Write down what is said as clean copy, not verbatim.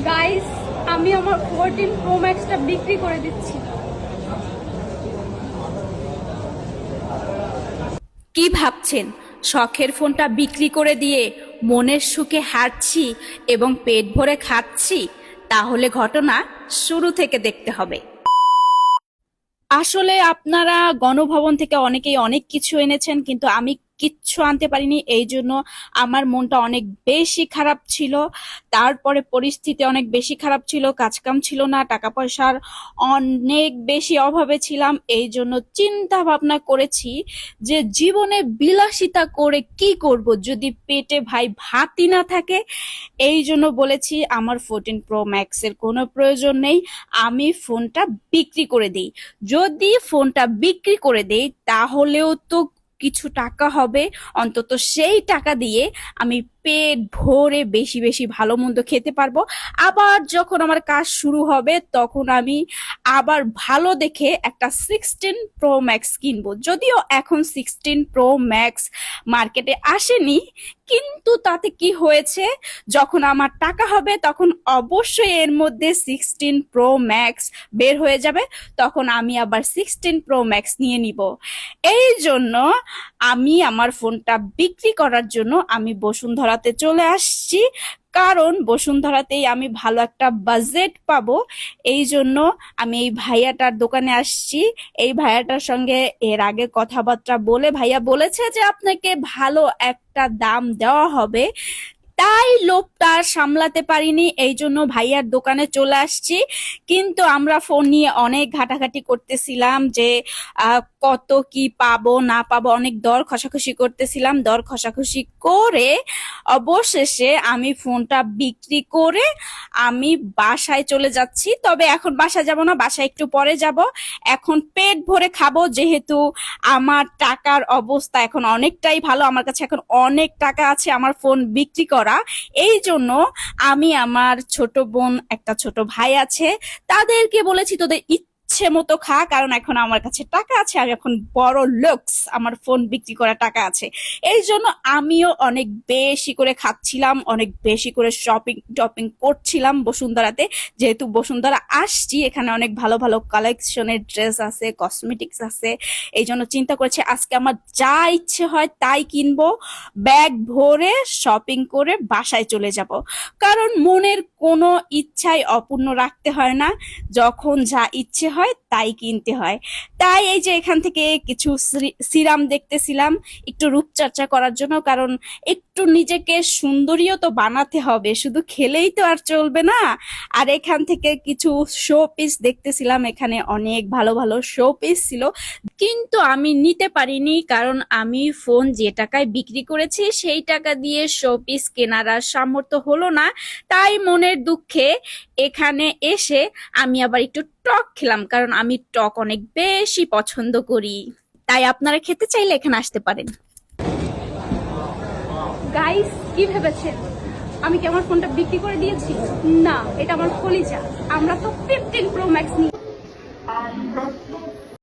Guys, আমি আমার 14 pro ম্যাক্সটা বিক্রি করে দিচ্ছি। কি ভাবছেন শখের ফোনটা বিক্রি করে দিয়ে মনের সুখে হাঁটছি এবং পেট ভরে খাচ্ছি? তাহলে ঘটনা শুরু থেকে দেখতে হবে। আসলে আপনারা গণভবন থেকে অনেকেই অনেক কিছু এনেছেন, কিন্তু আমি কিচ্ছু আনতে পারিনি। এই জন্য আমার মনটা অনেক বেশি খারাপ ছিল। তারপরে পরিস্থিতি অনেক বেশি খারাপ ছিল, কাজকাম ছিল না, টাকা পয়সার অনেক বেশি অভাবে ছিলাম। এই জন্য চিন্তা ভাবনা করেছি যে জীবনে বিলাসিতা করে কি করব যদি পেটে ভাই ভাতই না থাকে। এই জন্য বলেছি আমার 14 প্রো ম্যাক্স এর কোনো প্রয়োজন নেই, আমি ফোনটা বিক্রি করে দিই। যদি ফোনটা বিক্রি করে দেই তাহলেও তো কিছু টাকা হবে, অন্তত সেই টাকা দিয়ে আমি পেট ভরে বেশি বেশি ভালো মন্দ খেতে পারবো। আবার যখন আমার কাজ শুরু হবে তখন আমি আবার ভালো দেখে একটা 16 প্রো ম্যাক্স কিনবো। যদিও এখন 16 প্রো ম্যাক্স মার্কেটে আসেনি, কিন্তু তাতে কি হয়েছে, যখন আমার টাকা হবে তখন অবশ্যই এর মধ্যে 16 প্রো ম্যাক্স বের হয়ে যাবে, তখন আমি আবার 16 প্রো ম্যাক্স নিয়ে নিব। এই জন্য আমি আমার ফোনটা বিক্রি করার জন্য আমি বসুন্ধরাতে চলে আসছি, কারণ বসুন্ধরাতেই আমি ভালো একটা বাজেট পাবো। এই জন্য আমি এই ভাইয়াটার দোকানে আসছি। এই ভাইয়াটার সঙ্গে এর আগে কথাবার্তা বলে ভাইয়া বলেছে যে আপনাকে ভালো একটা দাম দেওয়া হবে, তাই লোভটা আর সামলাতে পারিনি, এই জন্য ভাইয়ার দোকানে চলে আসছি। কিন্তু আমরা ফোন নিয়ে অনেক ঘাটাঘাটি করতেছিলাম যে কত কি পাবো না পাবো, অনেক দর খসাখসি করতেছিলাম। দর খসাখসি করে অবশেষে আমি ফোনটা বিক্রি করে আমি বাসায় চলে যাচ্ছি। তবে এখন বাসায় যাব না, বাসায় একটু পরে যাব। এখন পেট ভরে খাবো, যেহেতু আমার টাকার অবস্থা এখন অনেকটাই ভালো, আমার কাছে এখন অনেক টাকা আছে আমার ফোন বিক্রি করা। এই জন্য আমি আমার ছোট বোন, একটা ছোট ভাই আছে, তাদেরকে বলেছি তোদের ইচ্ছে মতো খা, কারণ এখন আমার কাছে টাকা আছে, আমি এখন বড় লোকস, আমার ফোন বিক্রি করা টাকা আছে। এই জন্য আমিও অনেক বেশি করে খাচ্ছিলাম, অনেক বেশি করে শপিং টপিং করছিলাম বসুন্ধরাতে। যেহেতু বসুন্ধরা আসছি, এখানে অনেক ভালো ভালো কালেকশনের ড্রেস আছে, কসমেটিক্স আছে। এই জন্য চিন্তা করেছি আজকে আমার যা ইচ্ছে হয় তাই কিনবো, ব্যাগ ভরে শপিং করে বাসায় চলে যাব। কারণ মনের কোনো ইচ্ছাই অপূর্ণ রাখতে হয় না, যখন যা ইচ্ছে হয় তাই কিনতে হয়। তাই এই যে এখান থেকে কিছু সিরাম দেখতেছিলাম একটু রূপচর্চা করার জন্য, কারণ একটু নিজেকে সুন্দরীও তো বানাতে হবে, শুধু খেলেই তো আর চলবে না। আর এখান থেকে কিছু শো পিস দেখতেছিলাম, এখানে অনেক ভালো ভালো শো পিস ছিল, কিন্তু আমি নিতে পারিনি, কারণ আমি ফোন যে টাকায় বিক্রি করেছি সেই টাকা দিয়ে শো পিস কেনার আর সামর্থ্য হলো না। তাই মনের দুঃখে এখানে এসে আমি আবার একটু টক খেলাম, কারণ আমি টক অনেক বেশি পছন্দ করি। তাই আপনারা খেতে চাইলে এখানে আসতে পারেন। গাইস, কি ভেবেছেন আমি কি আমার ফোনটা বিক্রি করে দিয়েছি? না, এটা আমার কলিজা। আমরা তো 15 প্রো ম্যাক্স নিই।